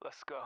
Let's go.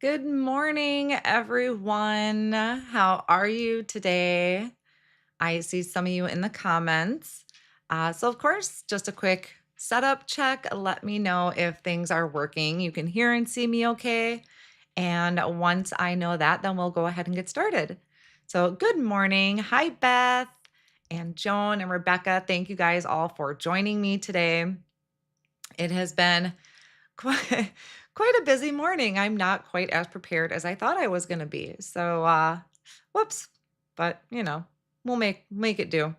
Good morning, everyone. How are you today? I see some of you in the comments. So, of course, just a quick setup check. Let me know if things are working. You can hear and see me okay. And once I know that, then we'll go ahead and get started. So, good morning. Hi, Beth and Joan and Rebecca. Thank you guys all for joining me today. It has been quite a busy morning. I'm not quite as prepared as I thought I was going to be. So, whoops. But, we'll make it do.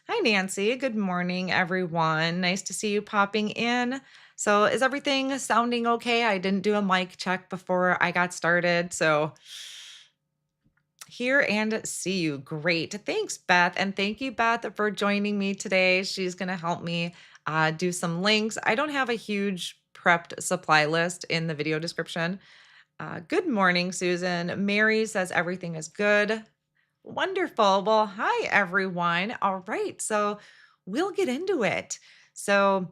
Hi Nancy. Good morning everyone. Nice to see you popping in. So, is everything sounding okay? I didn't do a mic check before I got started. So, hear and see you. Great. Thanks, Beth. And thank you, Beth, for joining me today. She's going to help me do some links. I don't have a huge prepped supply list in the video description. Good morning, Susan. Mary says everything is good. Wonderful. Well, hi, everyone. All right. So we'll get into it. So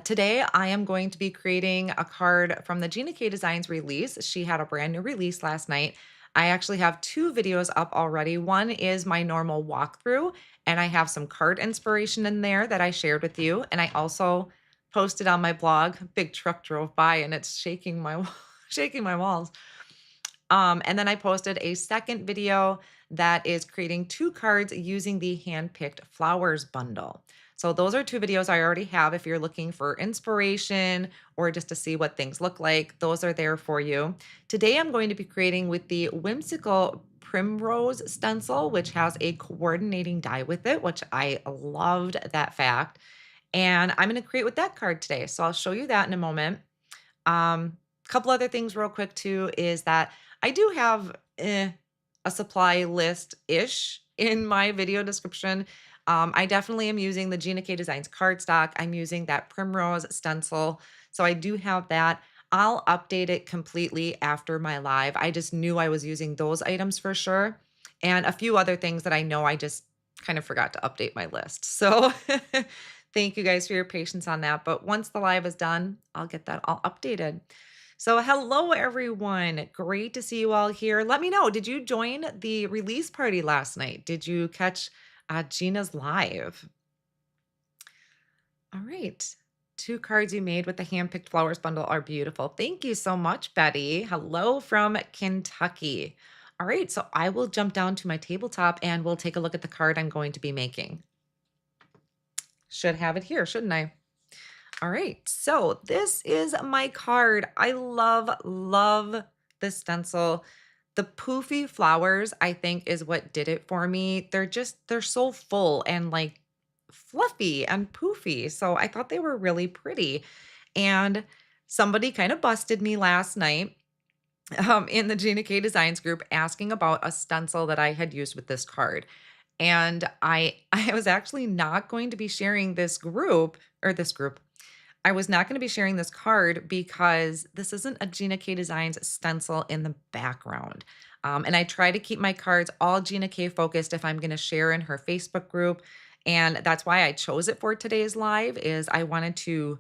today I am going to be creating a card from the Gina K Designs release. She had a brand new release last night. I actually have two videos up already. One is my normal walkthrough, and I have some card inspiration in there that I shared with you. And I also posted on my blog. A big truck drove by and it's shaking my shaking my walls. And then I posted a second video that is creating two cards using the handpicked flowers bundle. So those are two videos I already have. If you're looking for inspiration or just to see what things look like, those are there for you. Today I'm going to be creating with the Whimsical Primrose stencil, which has a coordinating die with it, which I loved that fact. And I'm going to create with that card today. So I'll show you that in a moment. Couple other things real quick too is that I do have a supply list ish in my video description. I definitely am using the Gina K Designs cardstock. I'm using that Primrose stencil. So I do have that. I'll update it completely after my live. I just knew I was using those items for sure. And a few other things that I know I just kind of forgot to update my list. So thank you guys for your patience on that. But once the live is done, I'll get that all updated. So, hello everyone. Great to see you all here. Let me know, did you join the release party last night? Did you catch Gina's live? All right. Two cards you made with the handpicked flowers bundle are beautiful. Thank you so much, Betty. Hello from Kentucky. All right, so I will jump down to my tabletop and we'll take a look at the card I'm going to be making. Should have it here, shouldn't I? All right, so this is my card. I love this stencil. The poofy flowers, I think, is what did it for me. They're so full and like fluffy and poofy. So I thought they were really pretty. And somebody kind of busted me last night in the Gina K Designs group asking about a stencil that I had used with this card. And I was actually not going to be sharing this group. I was not going to be sharing this card because this isn't a Gina K Designs stencil in the background. And I try to keep my cards all Gina K focused if I'm going to share in her Facebook group. And that's why I chose it for today's live is I wanted to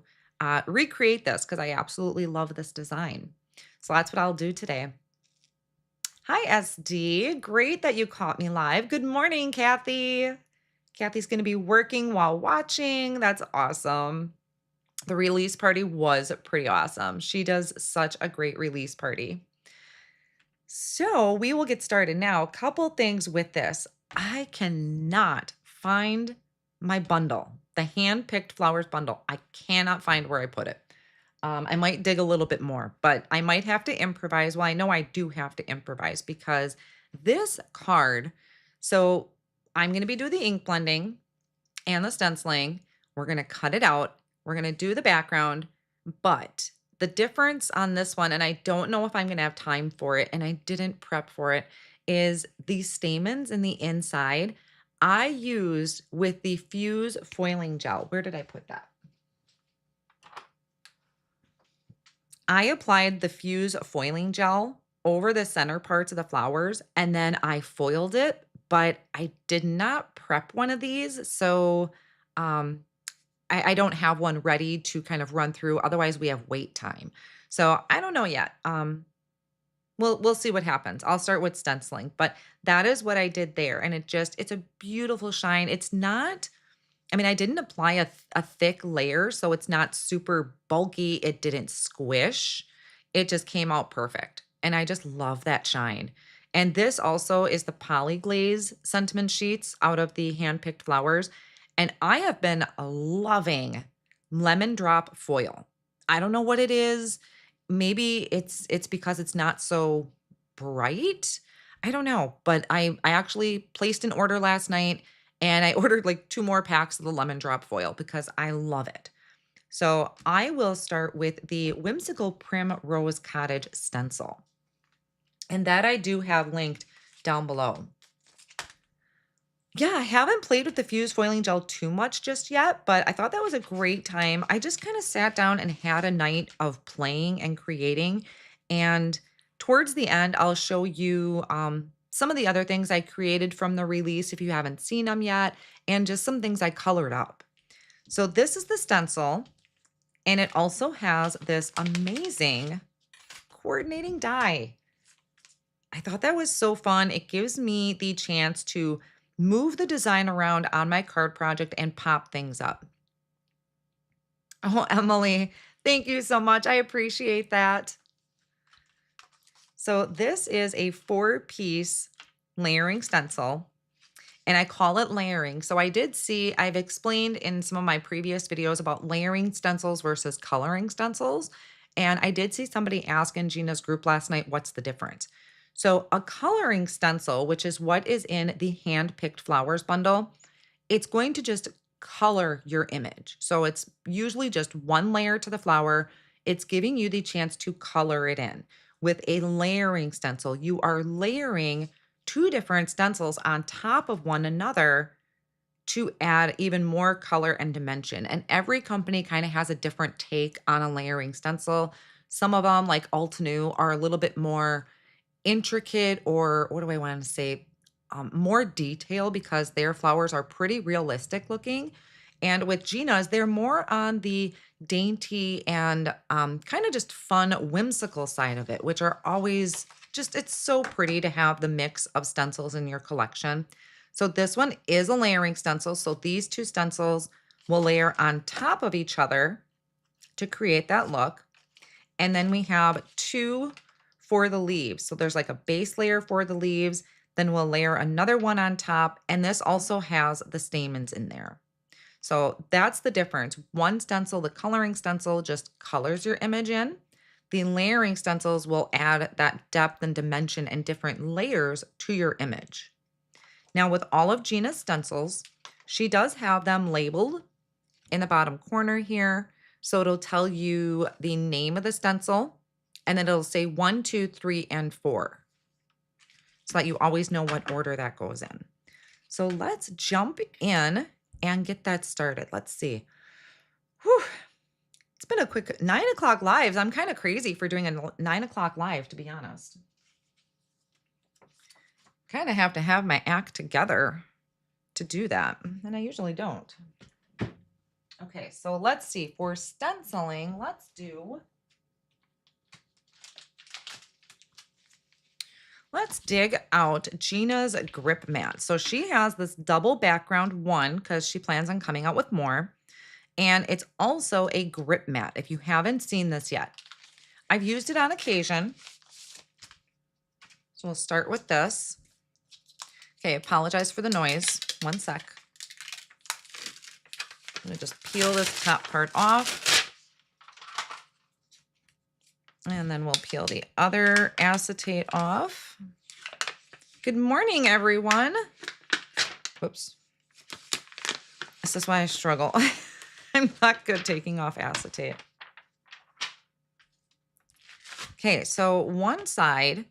recreate this because I absolutely love this design. So that's what I'll do today. Hi, SD. Great that you caught me live. Good morning, Kathy. Kathy's going to be working while watching. That's awesome. The release party was pretty awesome. She does such a great release party. So we will get started now. A couple things with this. I cannot find my bundle, the hand-picked flowers bundle. I cannot find where I put it. I might dig a little bit more, but I might have to improvise. Well, I know I do have to improvise because this card, so I'm going to be doing the ink blending and the stenciling. We're going to cut it out. We're going to do the background, but the difference on this one, and I don't know if I'm going to have time for it, and I didn't prep for it, is these stamens in the inside. I used with the Fuse foiling gel. Where did I put that? I applied the Fuse foiling gel over the center parts of the flowers, and then I foiled it, but I did not prep one of these. So um, I don't have one ready to kind of run through. Otherwise, we have wait time. So I don't know yet. We'll see what happens. I'll start with stenciling, but that is what I did there. And it's a beautiful shine. It's not, I mean, I didn't apply a thick layer, so it's not super bulky. It didn't squish. It just came out perfect. And I just love that shine. And this also is the Polyglaze sentiment sheets out of the hand-picked flowers. And I have been loving lemon drop foil. I don't know what it is. Maybe it's because it's not so bright. I don't know, but I actually placed an order last night and I ordered like 2 more packs of the lemon drop foil because I love it. So I will start with the Whimsical Primrose Cottage stencil. And that I do have linked down below. Yeah, I haven't played with the Fuse foiling gel too much just yet, but I thought that was a great time. I just kind of sat down and had a night of playing and creating. And towards the end, I'll show you some of the other things I created from the release if you haven't seen them yet, and just some things I colored up. So this is the stencil, and it also has this amazing coordinating die. I thought that was so fun. It gives me the chance to move the design around on my card project and pop things up. Oh, Emily, thank you so much. I appreciate that. So this is a 4-piece layering stencil, and I call it layering. So I did see, I've explained in some of my previous videos about layering stencils versus coloring stencils. And I did see somebody ask in Gina's group last night, what's the difference? So a coloring stencil, which is what is in the hand-picked flowers bundle, it's going to just color your image. So it's usually just one layer to the flower. It's giving you the chance to color it in. With a layering stencil, you are layering 2 different stencils on top of one another to add even more color and dimension. And every company kind of has a different take on a layering stencil. Some of them, like Altenew, are a little bit more intricate, or what do I want to say, more detail, because their flowers are pretty realistic looking. And with Gina's, they're more on the dainty and kind of just fun, whimsical side of it, which are always just, it's so pretty to have the mix of stencils in your collection. So this one is a layering stencil. So these 2 stencils will layer on top of each other to create that look. And then we have 2 for the leaves. So there's like a base layer for the leaves, then we'll layer another one on top, and this also has the stamens in there. So that's the difference. One stencil, the coloring stencil, just colors your image in. The layering stencils will add that depth and dimension and different layers to your image. Now with all of Gina's stencils, she does have them labeled in the bottom corner here. So it'll tell you the name of the stencil, and then it'll say 1, 2, 3, and 4, so that you always know what order that goes in. So let's jump in and get that started. Let's see. Whew. It's been a quick 9 o'clock lives. I'm kind of crazy for doing a 9 o'clock live, to be honest. Kind of have to have my act together to do that, and I usually don't. Okay, so let's see. For stenciling, let's dig out Gina's grip mat. So she has this double background one because she plans on coming out with more. And it's also a grip mat if you haven't seen this yet. I've used it on occasion. So we'll start with this. Okay, apologize for the noise. One sec. I'm gonna just peel this top part off. And then we'll peel the other acetate off. Good morning, everyone. Whoops. This is why I struggle. I'm not good taking off acetate. Okay, so one side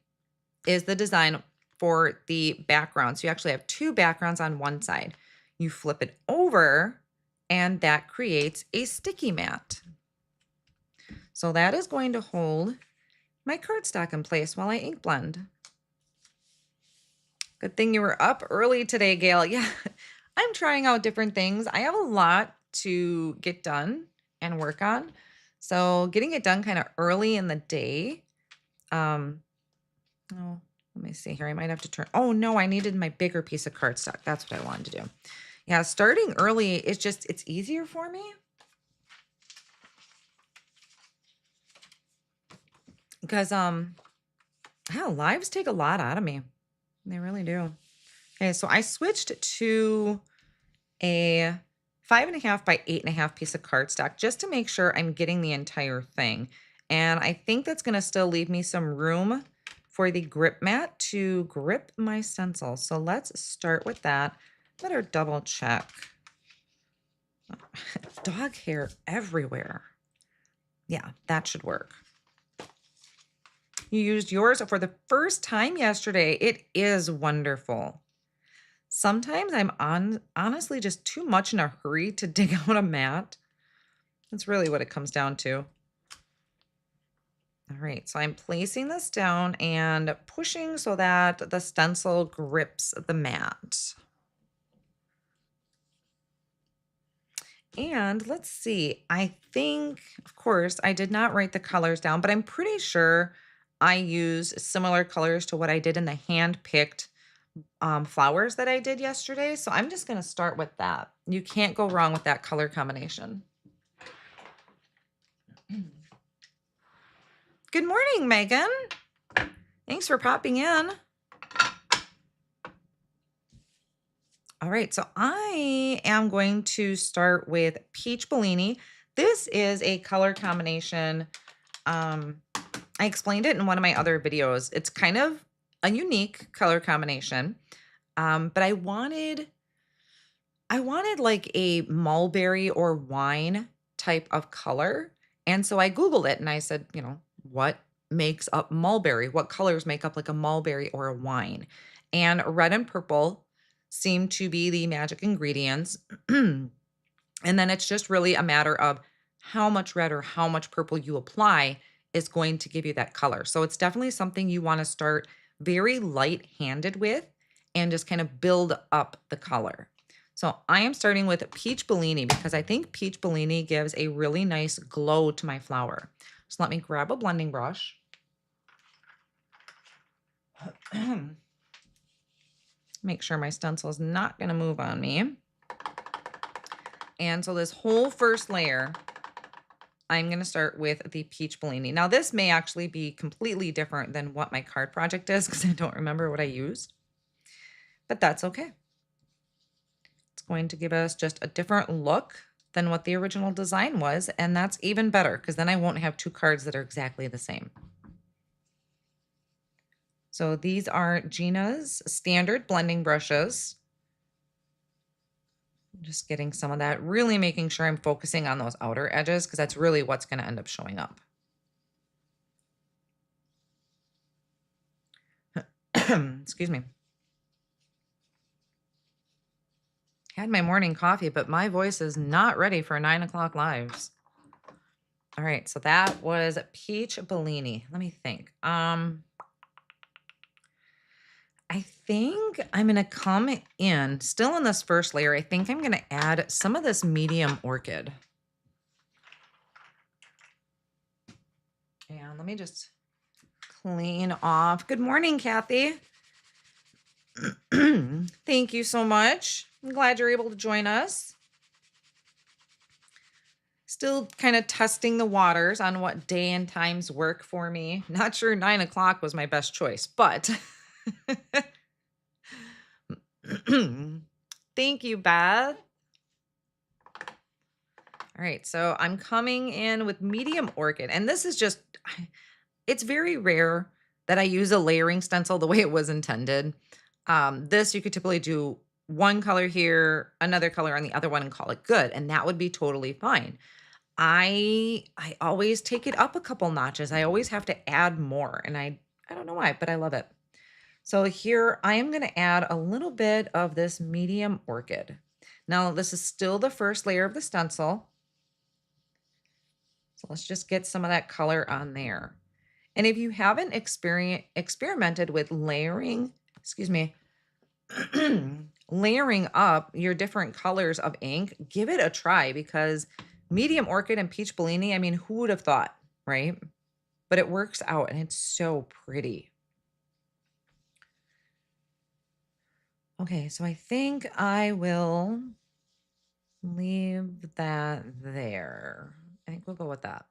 is the design for the background. So you actually have two backgrounds on one side. You flip it over and that creates a sticky mat. So that is going to hold my cardstock in place while I ink blend. Good thing you were up early today, Gail. Yeah, I'm trying out different things. I have a lot to get done and work on. So getting it done kind of early in the day. Oh, let me see here. I might have to turn. Oh no, I needed my bigger piece of cardstock. That's what I wanted to do. Yeah, starting early is just, it's easier for me. Because lives take a lot out of me. They really do. Okay, so I switched to a 5.5 by 8.5 piece of cardstock just to make sure I'm getting the entire thing. And I think that's going to still leave me some room for the grip mat to grip my stencil. So let's start with that. Better double check. Dog hair everywhere. Yeah, that should work. You used yours for the first time yesterday. It is wonderful. Sometimes I'm honestly just too much in a hurry to dig out a mat. That's really what it comes down to. All right, so I'm placing this down and pushing so that the stencil grips the mat. And let's see, I think, of course, I did not write the colors down, but I'm pretty sure I use similar colors to what I did in the hand-picked flowers that I did yesterday. So I'm just going to start with that. You can't go wrong with that color combination. Good morning, Megan. Thanks for popping in. All right, so I am going to start with Peach Bellini. This is a color combination. I explained it in one of my other videos. It's kind of a unique color combination, but I wanted like a mulberry or wine type of color. And so I Googled it and I said, you know, what makes up mulberry? What colors make up like a mulberry or a wine? And red and purple seem to be the magic ingredients. And then it's just really a matter of how much red or how much purple you apply is going to give you that color. So it's definitely something you want to start very light-handed with and just kind of build up the color. So I am starting with Peach Bellini because I think Peach Bellini gives a really nice glow to my flower. So let me grab a blending brush. Make sure my stencil is not going to move on me. And so this whole first layer, I'm going to start with the Peach Bellini. Now this may actually be completely different than what my card project is because I don't remember what I used, but that's okay. It's going to give us just a different look than what the original design was, and that's even better because then I won't have two cards that are exactly the same. So these are Gina's standard blending brushes. Just getting some of that, really making sure I'm focusing on those outer edges because that's really what's going to end up showing up. Excuse me. Had my morning coffee, but my voice is not ready for 9 o'clock lives. All right, so that was Peach Bellini. Let me think. I think I'm going to come in, still in this first layer, I think I'm going to add some of this medium orchid. And let me just clean off. Good morning, Kathy. Thank you so much. I'm glad you're able to join us. Still kind of testing the waters on what day and times work for me. Not sure 9 o'clock was my best choice, but... Thank you, Beth. All right, so I'm coming in with medium orchid, and this is just, It's very rare that I use a layering stencil the way it was intended. This you could typically do one color here, another color on the other one and call it good, and that would be totally fine. I always take it up a couple notches. I always have to add more, and I don't know why, but I love it. So here I am going to add a little bit of this medium orchid. Now this is still the first layer of the stencil. So let's just get some of that color on there. And if you haven't experimented with layering, excuse me, layering up your different colors of ink, give it a try because medium orchid and peach Bellini, I mean, who would have thought, right? But it works out and it's so pretty. Okay, so I think I will leave that there. I think we'll go with that.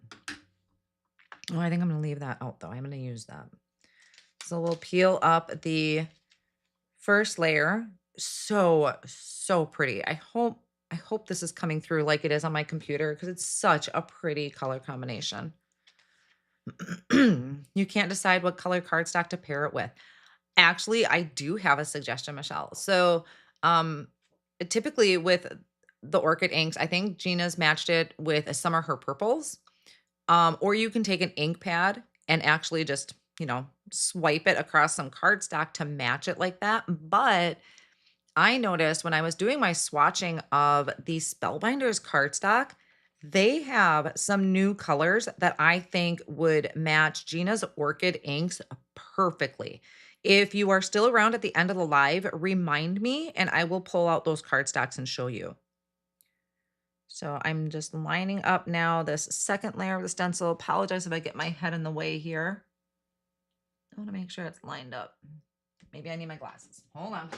Oh, I think I'm going to leave that out though. I'm going to use that. So we'll peel up the first layer. So pretty. I hope this is coming through like it is on my computer because it's such a pretty color combination. You can't decide what color cardstock to pair it with. Actually, I do have a suggestion, Michelle. So, typically with the Orchid inks, I think Gina's matched it with some of her purples. Or you can take an ink pad and actually just, swipe it across some cardstock to match it like that. But I noticed when I was doing my swatching of the Spellbinders cardstock, they have some new colors that I think would match Gina's Orchid inks perfectly. If you are still around at the end of the live, remind me and I will pull out those cardstocks and show you. So I'm just lining up now this second layer of the stencil. Apologize if I get my head in the way here. I want to make sure it's lined up. Maybe I need my glasses. Hold on.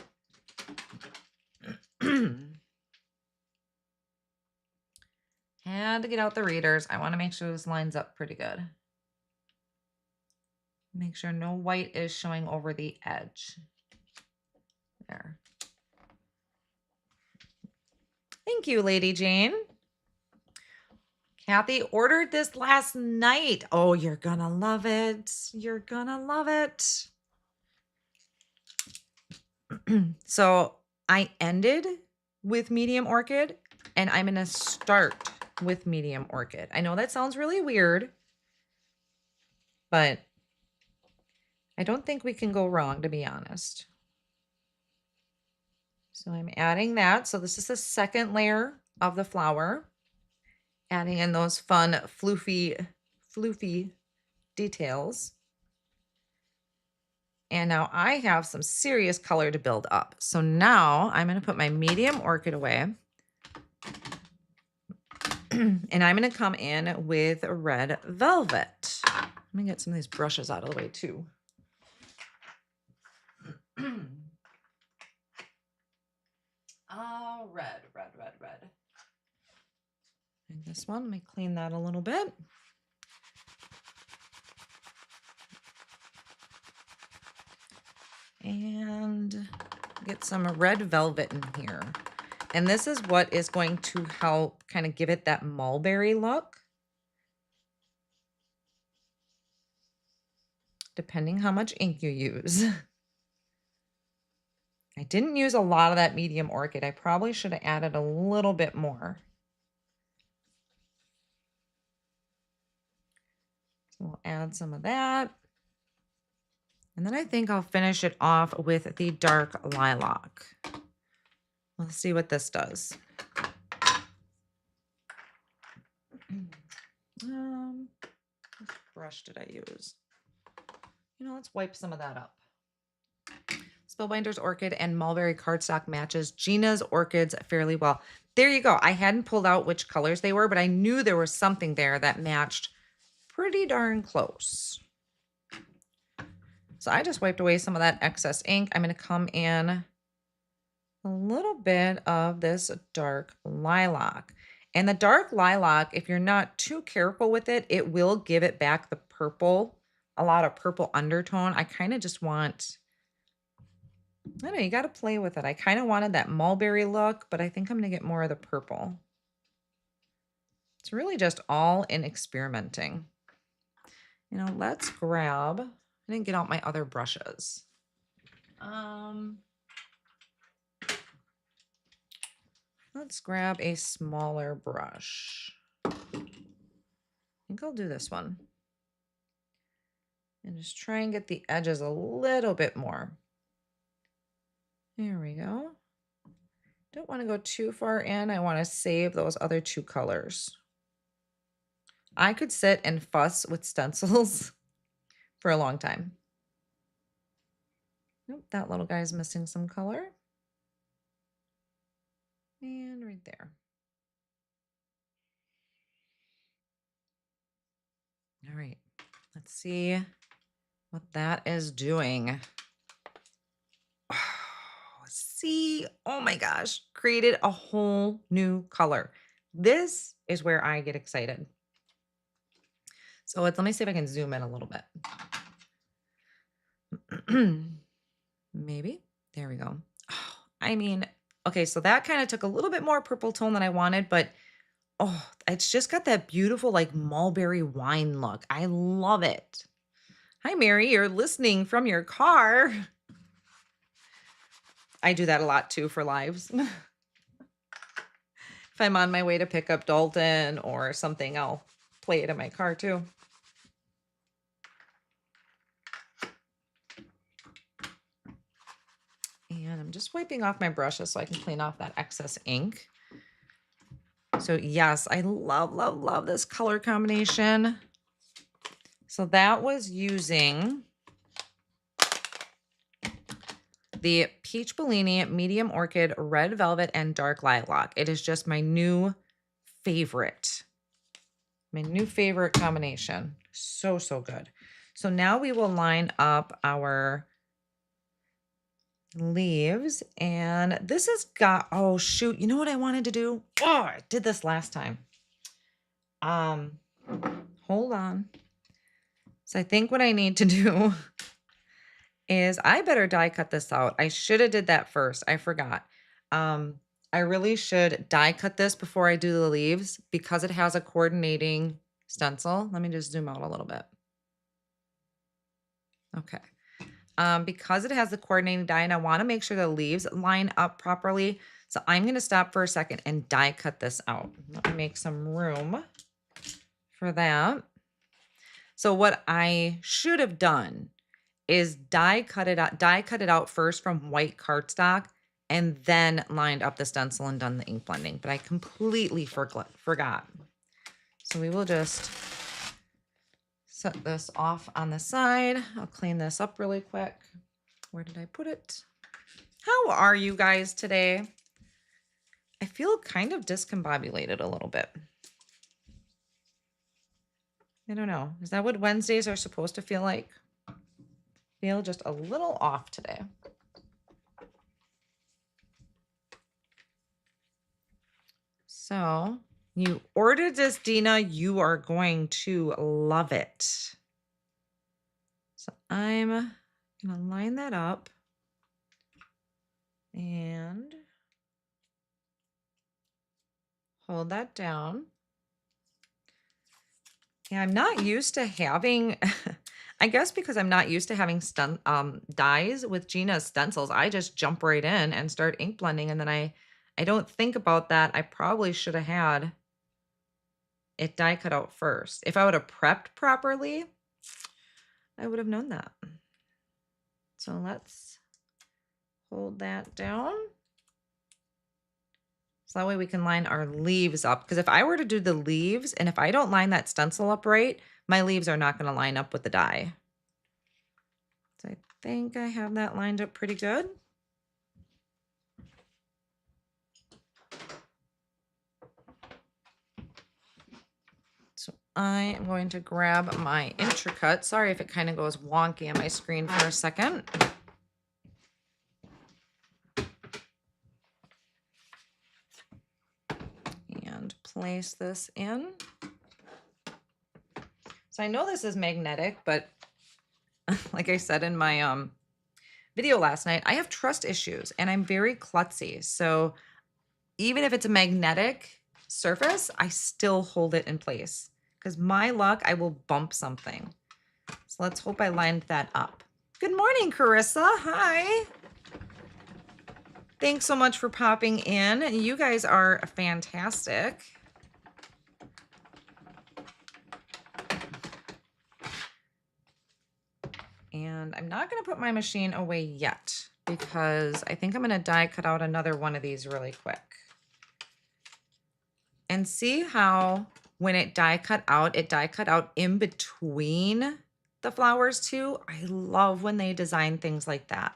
Had to get out the readers. I want to make sure this lines up pretty good. Make sure no white is showing over the edge. There. Thank you, Lady Jane. Kathy ordered this last night. Oh, you're gonna love it. You're gonna love it. So I ended with medium orchid and I'm gonna start with medium orchid. I know that sounds really weird, but I don't think we can go wrong, to be honest. So I'm adding that. So this is the second layer of the flower. Adding in those fun, floofy details. And now I have some serious color to build up. So now I'm going to put my medium orchid away. And I'm going to come in with red velvet. Let me get some of these brushes out of the way too. Red. And this one, let me clean that a little bit. And get some red velvet in here. And this is what is going to help kind of give it that mulberry look. Depending how much ink you use. I didn't use a lot of that medium orchid. I probably should have added a little bit more. So we'll add some of that. And then I think I'll finish it off with the dark lilac. Let's see what this does. Which brush did I use? Let's wipe some of that up. Spellbinders Orchid and Mulberry cardstock matches Gina's orchids fairly well. There you go. I hadn't pulled out which colors they were, but I knew there was something there that matched pretty darn close. So I just wiped away some of that excess ink. I'm going to come in a little bit of this dark lilac. And the dark lilac, if you're not too careful with it, it will give it back the purple, a lot of purple undertone. I kind of just want, I don't know, you got to play with it. I kind of wanted that mulberry look, but I think I'm going to get more of the purple. It's really just all in experimenting. You know, let's grab, I didn't get out my other brushes. Let's grab a smaller brush. I think I'll do this one. And just try and get the edges a little bit more. There we go. Don't want to go too far in. I want to save those other two colors. I could sit and fuss with stencils for a long time. Nope, that little guy's missing some color. And right there. All right, let's see what that is doing. Oh, see, oh my gosh, created a whole new color. This is where I get excited. So let me see if I can zoom in a little bit. Maybe. There we go. Oh, I mean, okay, so that kind of took a little bit more purple tone than I wanted, but oh, it's just got that beautiful like mulberry wine look. I love it. Hi, Mary, you're listening from your car. I do that a lot too for lives. If I'm on my way to pick up Dalton or something, I'll play it in my car too. And I'm just wiping off my brushes so I can clean off that excess ink. So yes, I love, love, love this color combination. So that was using the Peach Bellini Medium Orchid Red Velvet and Dark Lilac. It is just my new favorite. My new favorite combination. So, so good. So now we will line up our leaves, and this has got, oh shoot, you know what I wanted to do? Oh, I did this last time. Hold on. So I think what I need to do is I better die cut this out. I should have did that first. I forgot. I really should die cut this before I do the leaves because it has a coordinating stencil. Let me just zoom out a little bit. Okay. Because it has the coordinating die and I want to make sure the leaves line up properly. So I'm going to stop for a second and die cut this out. Let me make some room for that. So what I should have done is die cut it out first from white cardstock and then lined up the stencil and done the ink blending. But I completely forgot. So we will just set this off on the side. I'll clean this up really quick. Where did I put it? How are you guys today? I feel kind of discombobulated a little bit. I don't know. Is that what Wednesdays are supposed to feel like? Feel just a little off today. So you ordered this, Dina. You are going to love it. So I'm going to line that up and hold that down. Yeah, I'm not used to having, I guess because I'm not used to having dies with Gina's stencils, I just jump right in and start ink blending. And then I don't think about that. I probably should have had it die cut out first. If I would have prepped properly, I would have known that. So let's hold that down. So that way we can line our leaves up. Because if I were to do the leaves, and if I don't line that stencil up right, my leaves are not going to line up with the die. So I think I have that lined up pretty good. So I am going to grab my Intri-Cut. Sorry if it kind of goes wonky on my screen for a second. And place this in. So I know this is magnetic, but like I said in my video last night, I have trust issues and I'm very klutzy. So even if it's a magnetic surface, I still hold it in place because my luck, I will bump something. So let's hope I lined that up. Good morning, Carissa. Hi. Thanks so much for popping in. You guys are fantastic. And I'm not going to put my machine away yet because I think I'm going to die cut out another one of these really quick. And see how when it die cut out in between the flowers too. I love when they design things like that.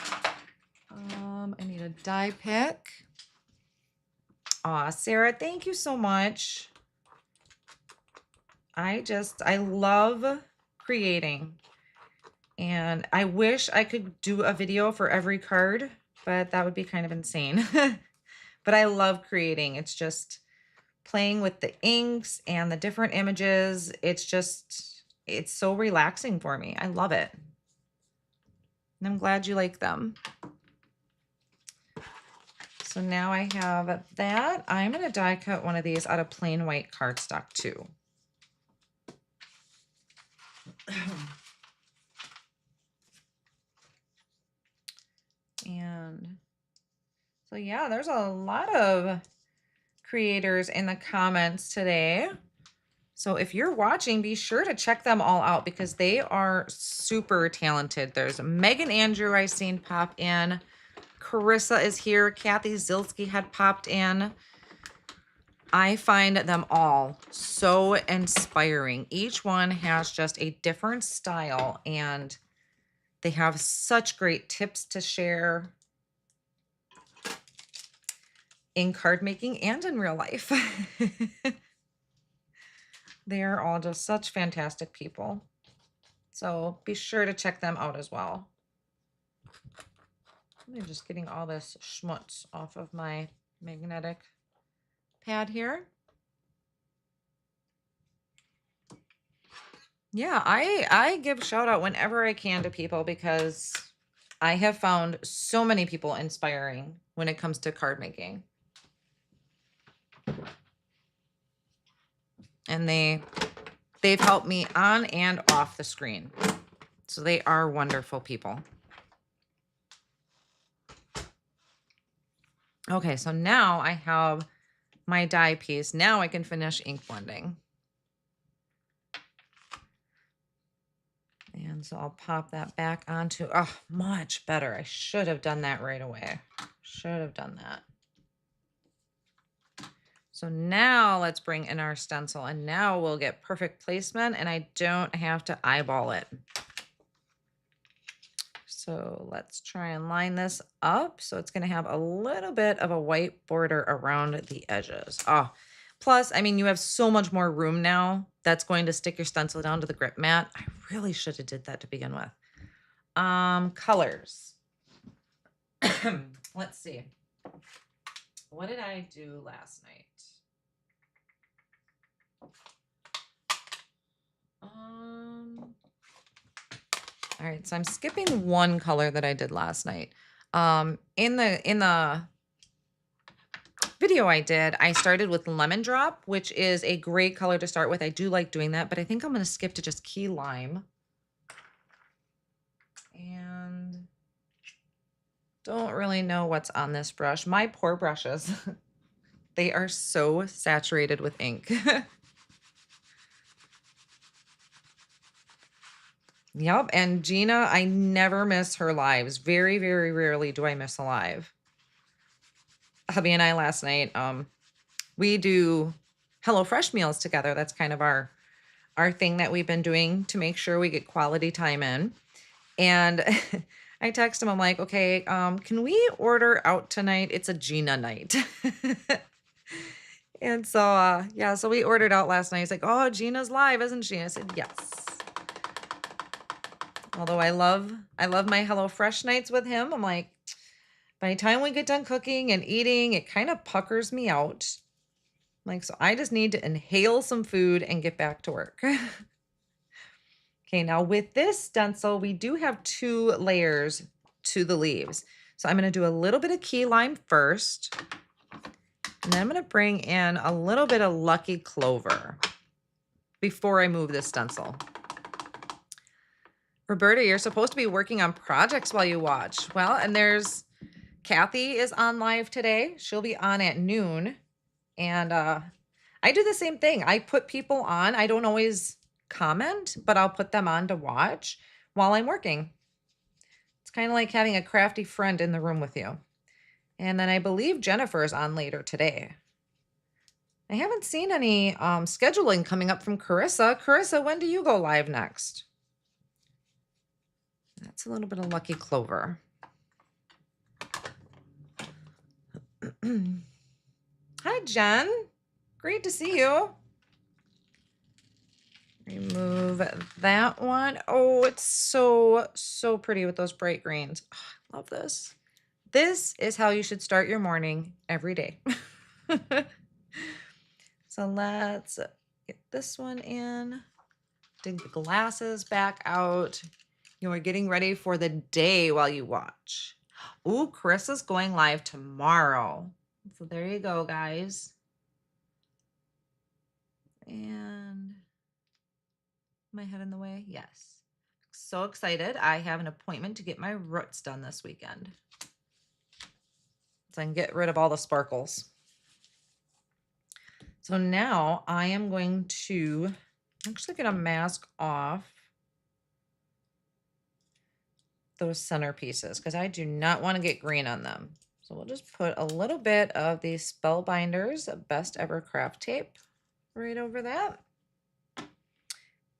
I need a die pick. Aw, Sarah, thank you so much. I love creating. And I wish I could do a video for every card, but that would be kind of insane. But I love creating. It's just playing with the inks and the different images. It's so relaxing for me. I love it. And I'm glad you like them. So now I have that. I'm going to die cut one of these out of plain white cardstock too. And so yeah, there's a lot of creators in the comments today. So if you're watching, be sure to check them all out because they are super talented. There's Megan Andrew I seen pop in. Carissa is here. Kathy Zilski had popped in. I find them all so inspiring. Each one has just a different style and they have such great tips to share in card making and in real life. They are all just such fantastic people. So be sure to check them out as well. I'm just getting all this schmutz off of my magnetic pad here. Yeah, I give shout out whenever I can to people because I have found so many people inspiring when it comes to card making. And they've helped me on and off the screen. So they are wonderful people. Okay, so now I have my die piece. Now I can finish ink blending. And so I'll pop that back onto, oh, much better. I should have done that right away. Should have done that. So now let's bring in our stencil and now we'll get perfect placement and I don't have to eyeball it. So let's try and line this up. So it's going to have a little bit of a white border around the edges. Oh, plus, I mean, you have so much more room now. That's going to stick your stencil down to the grip mat. I really should have did that to begin with. Colors. Let's see. What did I do last night? All right, so I'm skipping one color that I did last night. In the video I did, I started with Lemon Drop, which is a great color to start with. I do like doing that, but I think I'm going to skip to just Key Lime. And don't really know what's on this brush. My poor brushes. They are so saturated with ink. Yep, and Gina, I never miss her lives. Very, very rarely do I miss a live. Hubby and I last night, we do HelloFresh meals together. That's kind of our thing that we've been doing to make sure we get quality time in. And I text him, I'm like, okay, can we order out tonight? It's a Gina night. And so, yeah, so we ordered out last night. He's like, oh, Gina's live, isn't she? I said, yes. Although I love my HelloFresh nights with him. I'm like, by the time we get done cooking and eating, it kind of puckers me out. Like, so I just need to inhale some food and get back to work. Okay, now with this stencil, we do have 2 layers to the leaves. So I'm going to do a little bit of Key Lime first. And then I'm going to bring in a little bit of Lucky Clover before I move this stencil. Roberta, you're supposed to be working on projects while you watch. Well, and there's Kathy is on live today. She'll be on at noon. And I do the same thing. I put people on. I don't always comment, but I'll put them on to watch while I'm working. It's kind of like having a crafty friend in the room with you. And then I believe Jennifer's on later today. I haven't seen any scheduling coming up from Carissa. Carissa, when do you go live next? That's a little bit of Lucky Clover. Hi, Jen. Great to see you. Remove that one. Oh, it's so, so pretty with those bright greens. Oh, I love this. This is how you should start your morning every day. So let's get this one in. Dig the glasses back out. You are getting ready for the day while you watch. Ooh, Carissa's going live tomorrow. So there you go, guys. And my head in the way? Yes. So excited. I have an appointment to get my roots done this weekend. So I can get rid of all the sparkles. So now I am going to actually get a mask off those centerpieces because I do not want to get green on them. So we'll just put a little bit of the Spellbinders Best Ever Craft Tape right over that.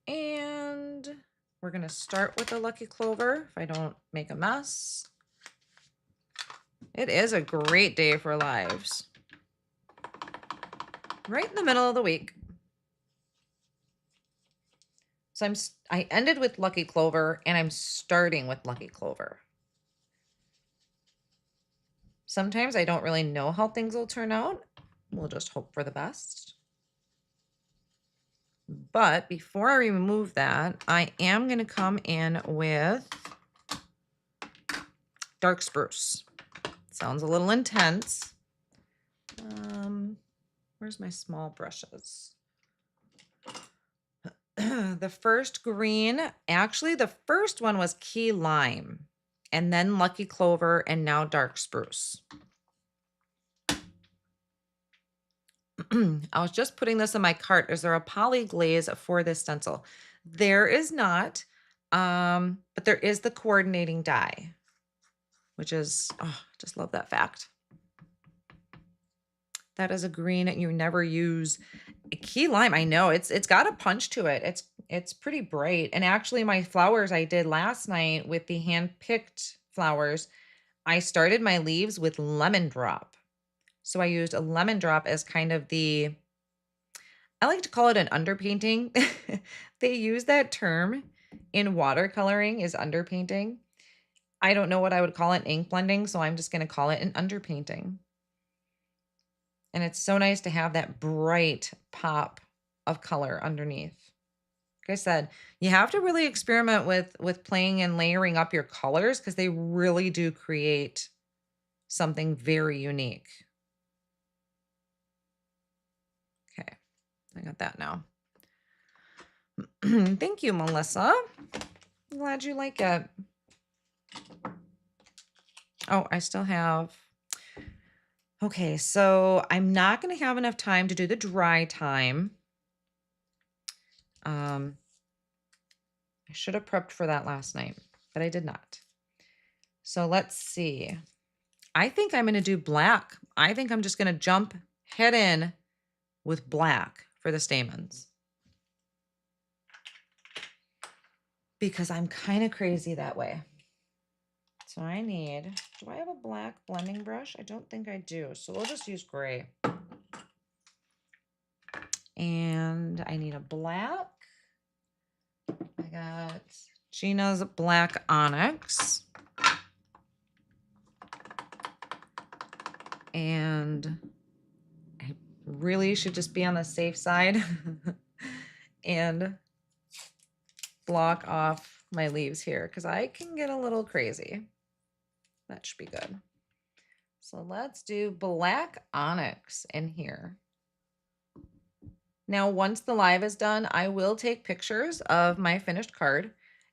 And we're going to start with the Lucky Clover if I don't make a mess. It is a great day for lives. Right in the middle of the week. So I ended with Lucky Clover and I'm starting with Lucky Clover. Sometimes I don't really know how things will turn out. We'll just hope for the best. But before I remove that, I am going to come in with Dark Spruce. Sounds a little intense. Where's my small brushes? The first green, actually the first one was Key Lime, and then Lucky Clover, and now Dark Spruce. I was just putting this in my cart. Is there a poly glaze for this stencil? There is not, but there is the coordinating die, which is, oh, just love that fact. That is a green you never use. Key Lime, I know it's got a punch to it. It's pretty bright. And actually my flowers I did last night with the hand-picked flowers, I started my leaves with lemon drop. So I used a lemon drop as kind of the, I like to call it an underpainting. They use that term in watercoloring is underpainting. I don't know what I would call it ink blending, so I'm just going to call it an underpainting. And it's so nice to have that bright pop of color underneath. Like I said, you have to really experiment with playing and layering up your colors because they really do create something very unique. Okay, I got that now. Thank you, Melissa. I'm glad you like it. Oh, I still have... Okay, so I'm not going to have enough time to do the dry time. I should have prepped for that last night, but I did not. So let's see. I think I'm going to do black. I think I'm just going to jump head in with black for the stamens. Because I'm kind of crazy that way. So I need, do I have a black blending brush? I don't think I do. So we'll just use gray. And I need a black. I got Gina's Black Onyx. And I really should just be on the safe side and block off my leaves here because I can get a little crazy. That should be good. So let's do Black Onyx in here. Now, once the live is done, I will take pictures of my finished card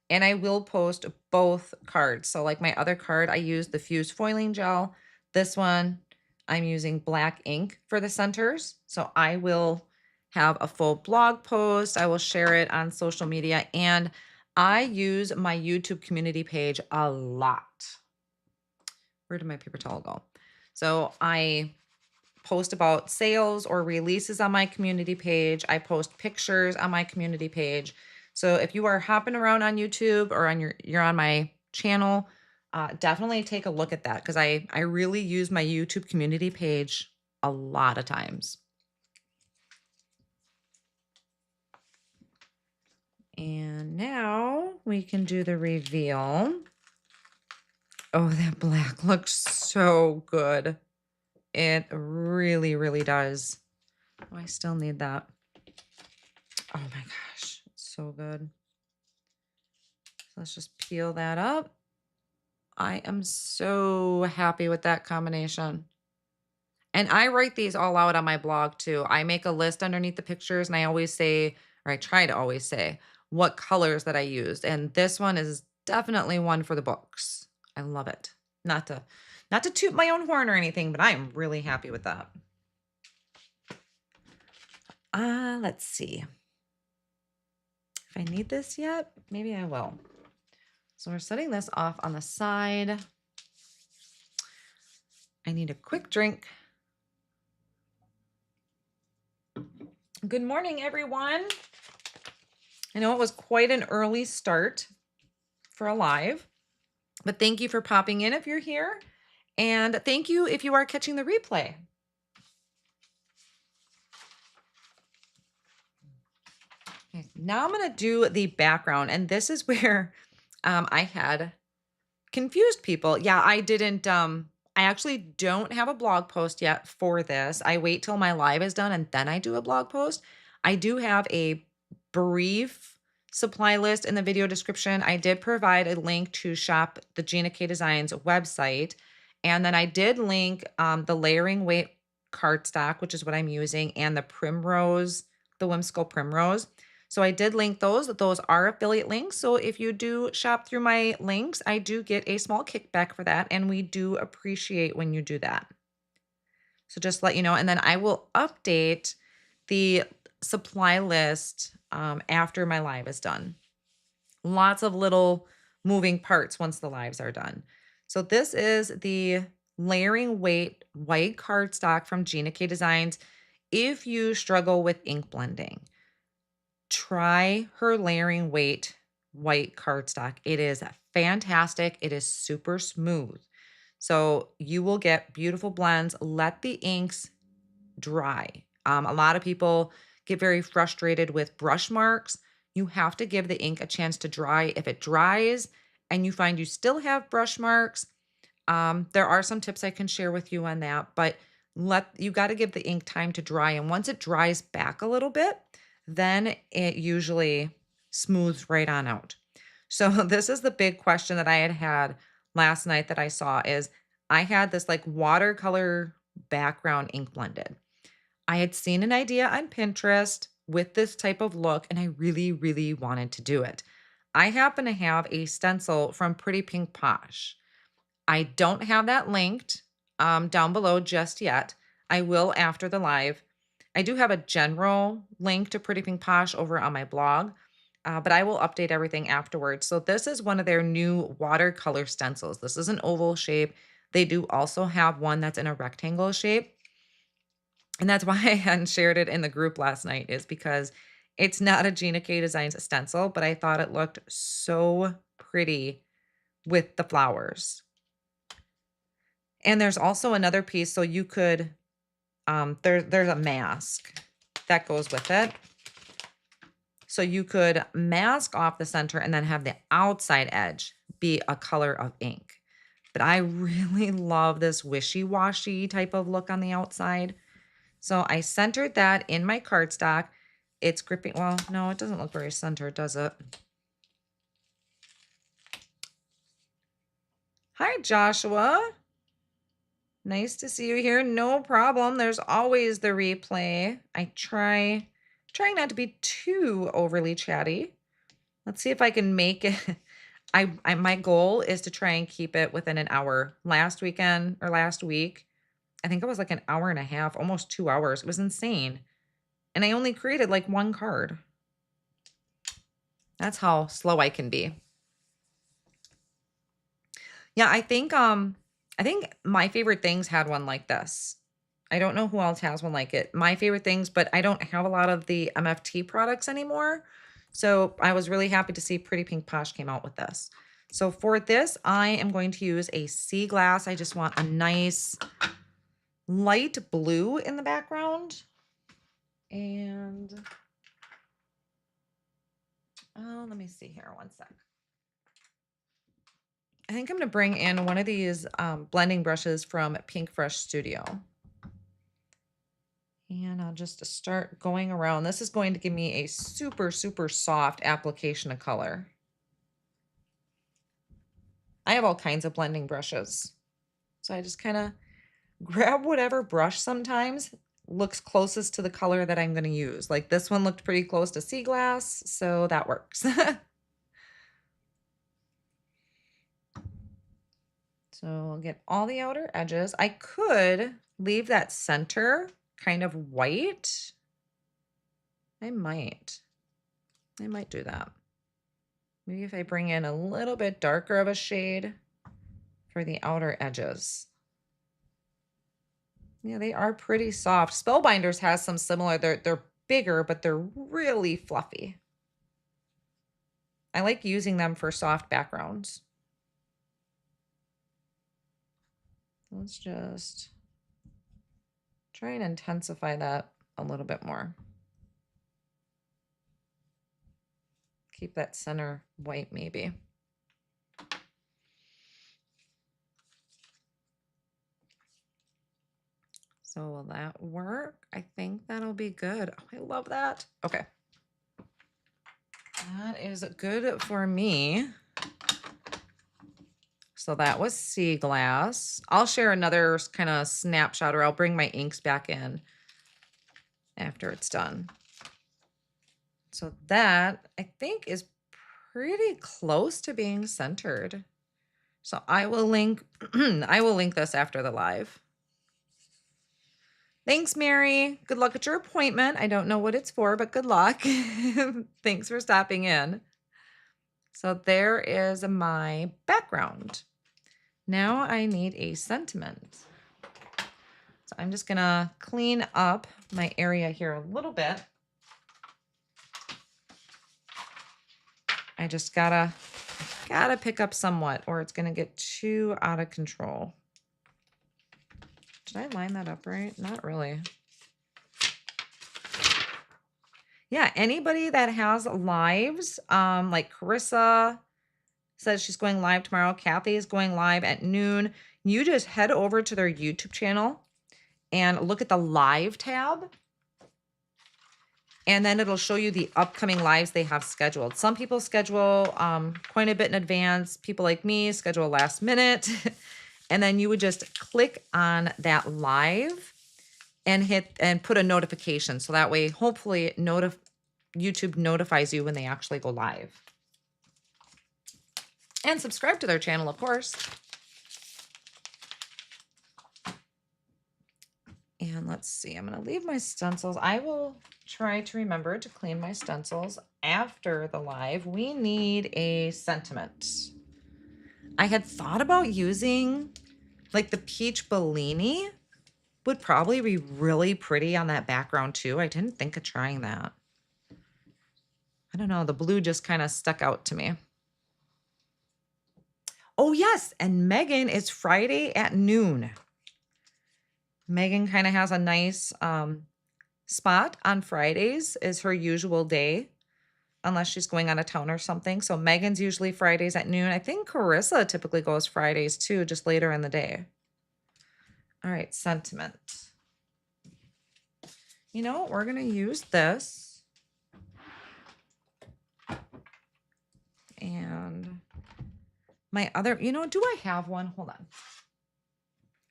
and I will post both cards. So like my other card, I used the fused foiling gel. This one, I'm using black ink for the centers. So I will have a full blog post. I will share it on social media, and I use my YouTube community page a lot. Where did my paper towel go? So I post about sales or releases on my community page. I post pictures on my community page. So if you are hopping around on YouTube or on you're on my channel, definitely take a look at that, because I really use my YouTube community page a lot of times. And now we can do the reveal. Oh, that black looks so good. It really, really does. Oh, I still need that. Oh my gosh, it's so good. Let's just peel that up. I am so happy with that combination. And I write these all out on my blog too. I make a list underneath the pictures, and I always say, or I try to always say, what colors that I used. And this one is definitely one for the books. I love it. Not to toot my own horn or anything, but I am really happy with that. Let's see. If I need this yet, maybe I will. So we're setting this off on the side. I need a quick drink. Good morning, everyone. I know it was quite an early start for a live, but thank you for popping in if you're here. And thank you if you are catching the replay. Okay, now I'm going to do the background, and this is where I had confused people. Yeah, I didn't, I actually don't have a blog post yet for this. I wait till my live is done and then I do a blog post. I do have a brief supply list in the video description. I did provide a link to shop the Gina K Designs website. And then I did link the layering weight cardstock, which is what I'm using, and the Primrose, the Whimsical Primrose. So I did link those. Those are affiliate links. So if you do shop through my links, I do get a small kickback for that. And we do appreciate when you do that. So just let you know. And then I will update the supply list after my live is done. Lots of little moving parts once the lives are done. So this is the layering weight white cardstock from Gina K Designs. If you struggle with ink blending, try her layering weight white cardstock. It is fantastic. It is super smooth. So you will get beautiful blends. Let the inks dry. A lot of people get very frustrated with brush marks. You have to give the ink a chance to dry. If it dries and you find you still have brush marks, there are some tips I can share with you on that, but you got to give the ink time to dry. And once it dries back a little bit, then it usually smooths right on out. So this is the big question that I had last night that I saw is I had this like watercolor background ink blended. I had seen an idea on Pinterest with this type of look, and I really, really wanted to do it. I happen to have a stencil from Pretty Pink Posh. I don't have that linked down below just yet. I will after the live. I do have a general link to Pretty Pink Posh over on my blog, but I will update everything afterwards. So this is one of their new watercolor stencils. This is an oval shape. They do also have one that's in a rectangle shape. And that's why I hadn't shared it in the group last night, is because it's not a Gina K Designs stencil, but I thought it looked so pretty with the flowers. And there's also another piece. So you could, there's a mask that goes with it. So you could mask off the center and then have the outside edge be a color of ink. But I really love this wishy-washy type of look on the outside. So I centered that in my cardstock. It's gripping. Well, no, it doesn't look very centered, does it? Hi, Joshua. Nice to see you here. No problem. There's always the replay. I trying not to be too overly chatty. Let's see if I can make it. My goal is to try and keep it within an hour. Last weekend or last week, I think it was like an hour and a half, almost 2 hours. It was insane. And I only created like one card. That's how slow I can be. Yeah, I think My Favorite Things had one like this. I don't know who else has one like it. My Favorite Things, but I don't have a lot of the MFT products anymore. So I was really happy to see Pretty Pink Posh came out with this. So for this, I am going to use a sea glass. I just want a nice light blue in the background. And let me see here, one sec. I think I'm going to bring in one of these blending brushes from Pink Fresh Studio. And I'll just start going around. This is going to give me a super, super soft application of color. I have all kinds of blending brushes. So I just kind of grab whatever brush sometimes looks closest to the color that I'm going to use. Like this one looked pretty close to sea glass, so that works. So I'll get all the outer edges. I could leave that center kind of white. I might do that. Maybe if I bring in a little bit darker of a shade for the outer edges. Yeah, they are pretty soft. Spellbinders has some similar. They're bigger, but they're really fluffy. I like using them for soft backgrounds. Let's just try and intensify that a little bit more. Keep that center white maybe. So will that work? I think that'll be good. Oh, I love that. Okay. That is good for me. So that was sea glass. I'll share another kind of snapshot, or I'll bring my inks back in after it's done. So that I think is pretty close to being centered. So I will link I will link this after the live. Thanks, Mary. Good luck at your appointment. I don't know what it's for, but good luck. Thanks for stopping in. So there is my background. Now I need a sentiment. So I'm just gonna clean up my area here a little bit. I just gotta pick up somewhat, or it's gonna get too out of control. Did I line that up right? Not really. Yeah, anybody that has lives, like Carissa says she's going live tomorrow. Kathy is going live at noon. You just head over to their YouTube channel and look at the live tab. And then it'll show you the upcoming lives they have scheduled. Some people schedule quite a bit in advance. People like me schedule last minute. And then you would just click on that live and hit and put a notification. So that way, hopefully, YouTube notifies you when they actually go live. And subscribe to their channel, of course. And let's see, I'm going to leave my stencils. I will try to remember to clean my stencils after the live. We need a sentiment. I had thought about using like the peach Bellini would probably be really pretty on that background too. I didn't think of trying that. I don't know. The blue just kind of stuck out to me. Oh, yes. And Megan is Friday at noon. Megan kind of has a nice spot on Fridays is her usual day, unless she's going out of town or something. So Megan's usually Fridays at noon. I think Carissa typically goes Fridays too, just later in the day. All right, sentiment. You know what? We're going to use this. And my other, do I have one? Hold on.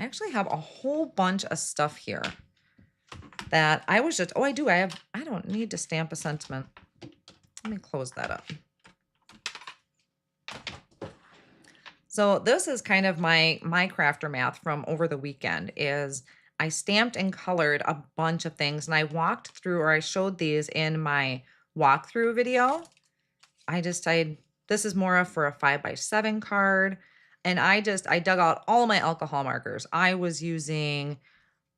I actually have a whole bunch of stuff here that I was just, I don't need to stamp a sentiment. Let me close that up. So this is kind of my crafter math from over the weekend is I stamped and colored a bunch of things and I walked through or I showed these in my walkthrough video. I decided this is more of for a 5x7 card. And I dug out all my alcohol markers. I was using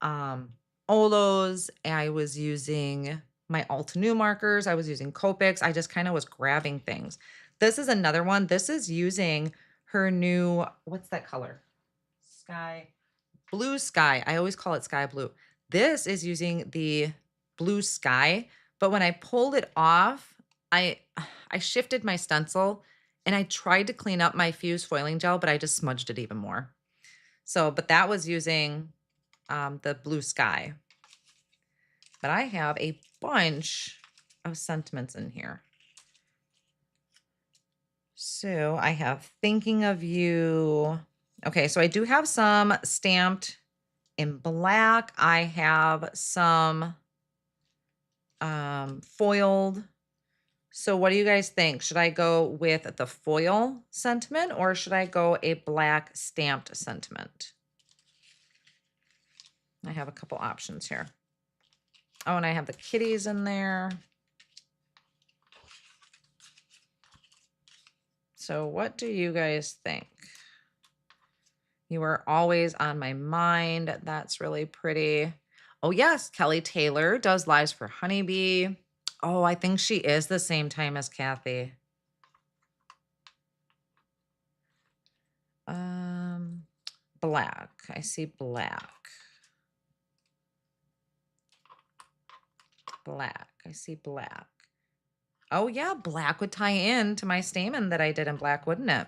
Olos, I was using my Altenew markers, I was using Copics. I just kind of was grabbing things. This is another one. This is using her new, what's that color? Sky, blue sky. I always call it sky blue. This is using the blue sky, but when I pulled it off, I I shifted my stencil and I tried to clean up my fused foiling gel, but I just smudged it even more. So, but that was using the blue sky. But I have a bunch of sentiments in here. So I have thinking of you. Okay, so I do have some stamped in black. I have some foiled. So what do you guys think? Should I go with the foil sentiment or should I go a black stamped sentiment? I have a couple options here. Oh, and I have the kitties in there. So what do you guys think? You are always on my mind. That's really pretty. Oh yes, Kelly Taylor does Lives for Honeybee. Oh, I think she is the same time as Kathy. Black. I see black. Black. I see black. Oh yeah, black would tie in to my stamen that I did in black, wouldn't it?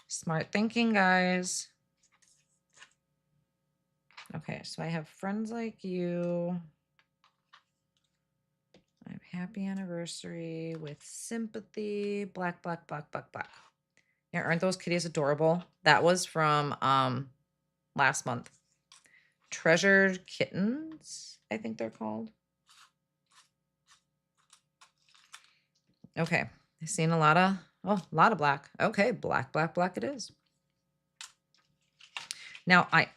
Smart thinking, guys. Okay, so I have Friends Like You. I have Happy Anniversary with Sympathy. Black, black, black, black, black. Yeah, aren't those kitties adorable? That was from last month. Treasured Kittens, I think they're called. Okay, I've seen a lot of black. Okay, black, black, black it is. Now, I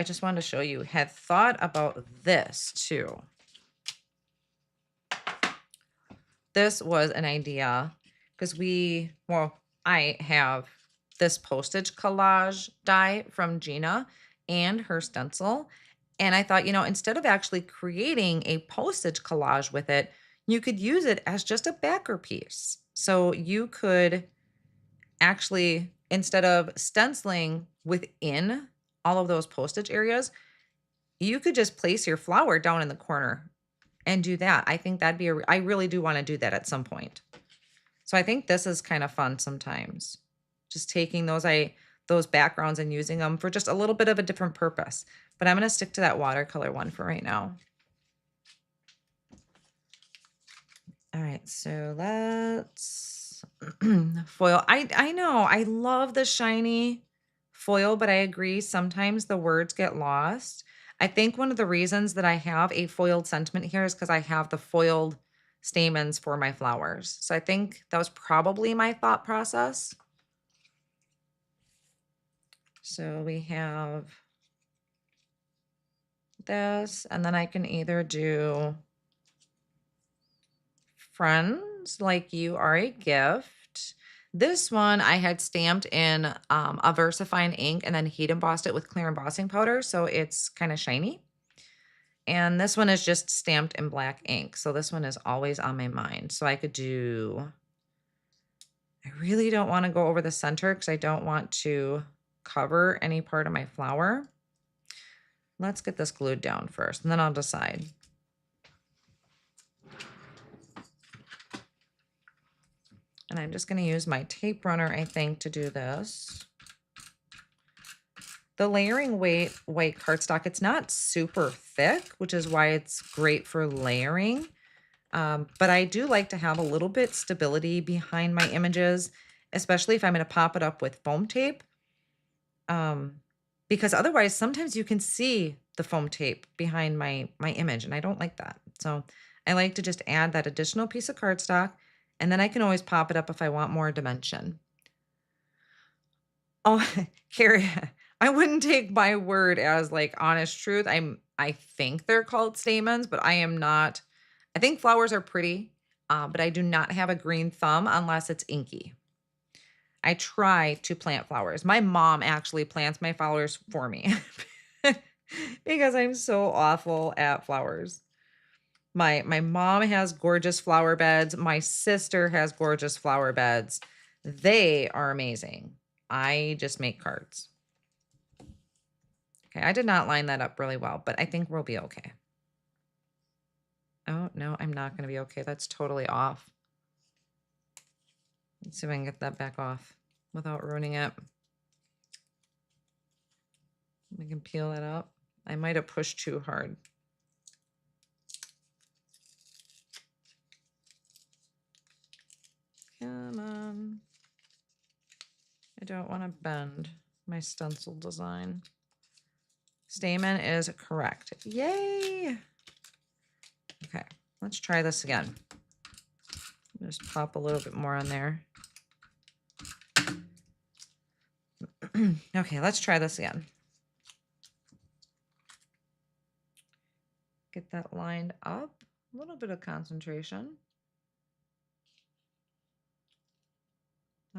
just wanted to show you, had thought about this too. This was an idea because I have this postage collage die from Gina and her stencil. And I thought, instead of actually creating a postage collage with it, you could use it as just a backer piece. So you could actually, instead of stenciling within all of those postage areas, you could just place your flower down in the corner and do that. I think that'd be I really do want to do that at some point. So I think this is kind of fun sometimes. Just taking those backgrounds and using them for just a little bit of a different purpose. But I'm going to stick to that watercolor one for right now. All right, so let's foil. I know, I love the shiny foil, but I agree sometimes the words get lost. I think one of the reasons that I have a foiled sentiment here is because I have the foiled stamens for my flowers. So I think that was probably my thought process. So we have this, and then I can either do Friends Like You Are a Gift. This one I had stamped in a VersaFine ink and then heat embossed it with clear embossing powder, so it's kind of shiny. And this one is just stamped in black ink, so this one is always on my mind. So I could do, I really don't want to go over the center because I don't want to cover any part of my flower. Let's get this glued down first, and then I'll decide. And I'm just going to use my tape runner, I think, to do this. The layering weight white cardstock, it's not super thick, which is why it's great for layering. But I do like to have a little bit stability behind my images, especially if I'm going to pop it up with foam tape. Because otherwise, sometimes you can see the foam tape behind my image, and I don't like that. So I like to just add that additional piece of cardstock, and then I can always pop it up if I want more dimension. Oh, Carrie, I wouldn't take my word as like honest truth. I think they're called stamens, but I am not. I think flowers are pretty, but I do not have a green thumb unless it's inky. I try to plant flowers. My mom actually plants my flowers for me because I'm so awful at flowers. My mom has gorgeous flower beds. My sister has gorgeous flower beds. They are amazing. I just make cards. Okay, I did not line that up really well, but I think we'll be okay. Oh, no, I'm not going to be okay. That's totally off. Let's see if I can get that back off without ruining it. We can peel that up. I might have pushed too hard. Come on. I don't want to bend my stencil design. Stamen is correct. Yay! Okay, let's try this again. Just pop a little bit more on there. Okay, let's try this again. Get that lined up. A little bit of concentration.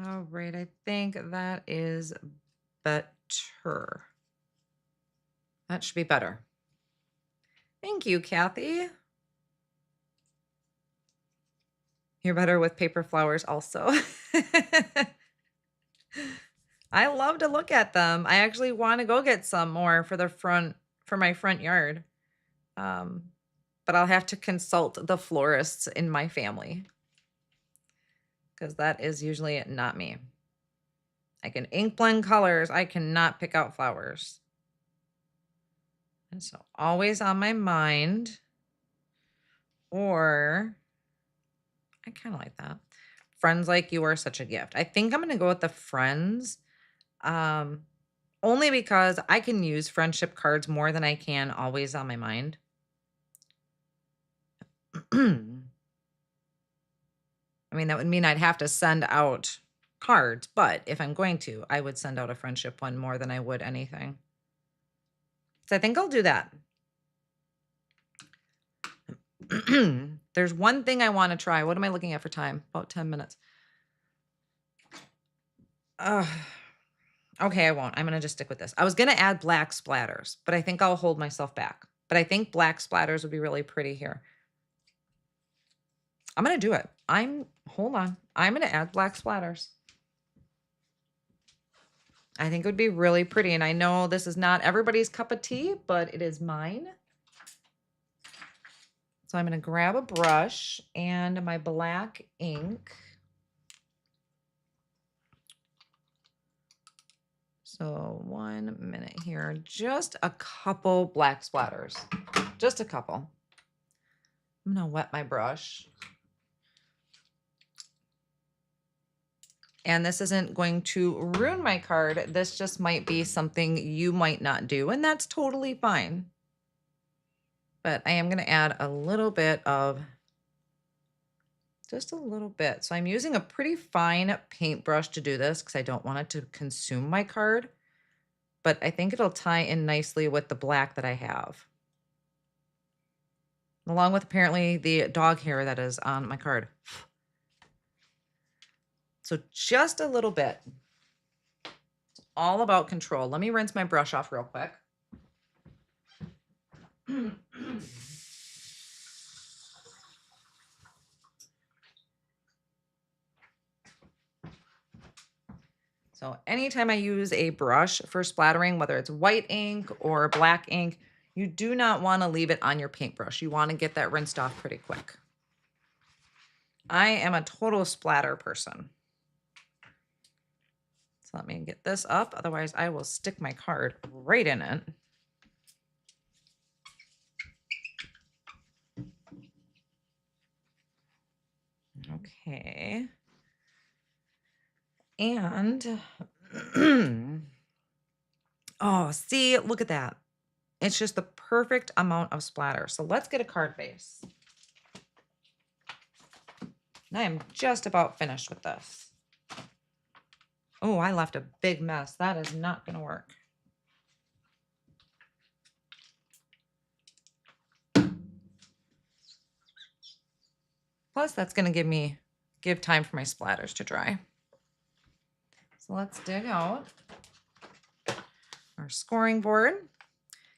All right, I think that is better. That should be better. Thank you, Kathy. You're better with paper flowers also. I love to look at them. I actually want to go get some more for my front yard. But I'll have to consult the florists in my family because that is usually not me. I can ink blend colors. I cannot pick out flowers. And so always on my mind. Or I kind of like that. Friends like you are such a gift. I think I'm going to go with the friends. Only because I can use friendship cards more than I can always on my mind. I mean, that would mean I'd have to send out cards, but if I'm going to, I would send out a friendship one more than I would anything. So I think I'll do that. There's one thing I want to try. What am I looking at for time? About 10 minutes. Okay, I won't. I'm going to just stick with this. I was going to add black splatters, but I think I'll hold myself back. But I think black splatters would be really pretty here. I'm going to do it. Hold on. I'm going to add black splatters. I think it would be really pretty. And I know this is not everybody's cup of tea, but it is mine. So I'm going to grab a brush and my black ink. So 1 minute here, just a couple black splatters, just a couple. I'm going to wet my brush. And this isn't going to ruin my card. This just might be something you might not do, and that's totally fine. But I am going to add a little bit of, just a little bit. So I'm using a pretty fine paintbrush to do this because I don't want it to consume my card. But I think it'll tie in nicely with the black that I have. Along with apparently the dog hair that is on my card. So just a little bit. It's all about control. Let me rinse my brush off real quick. So anytime I use a brush for splattering, whether it's white ink or black ink, you do not want to leave it on your paintbrush. You want to get that rinsed off pretty quick. I am a total splatter person. So let me get this up. Otherwise, I will stick my card right in it. Okay. And, oh, see, look at that. It's just the perfect amount of splatter. So let's get a card base. I am just about finished with this. Oh, I left a big mess. That is not going to work. Plus, that's going to give time for my splatters to dry. So let's dig out our scoring board.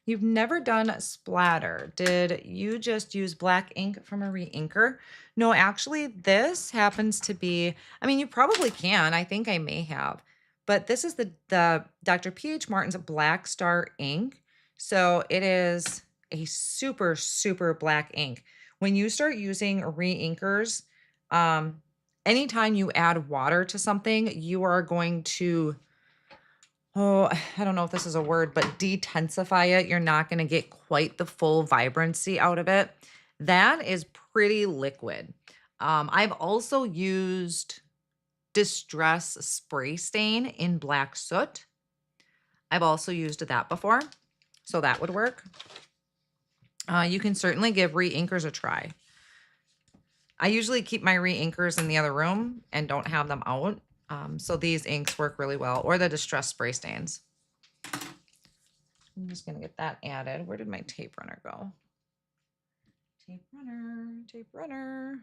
You've never done splatter. Did you just use black ink from a re-inker? No, actually, this happens to be, I mean, you probably can. I think I may have. But this is the Dr. P.H. Martin's Black Star ink. So it is a super, super black ink. When you start using re-inkers, anytime you add water to something, you are going to, oh, I don't know if this is a word, but detensify it. You're not going to get quite the full vibrancy out of it. That is pretty liquid. I've also used Distress Spray Stain in Black Soot. I've also used that before, so that would work. You can certainly give re-inkers a try. I usually keep my re-inkers in the other room and don't have them out. So these inks work really well, or the Distress Spray Stains. I'm just going to get that added. Where did my tape runner go? Tape runner, tape runner.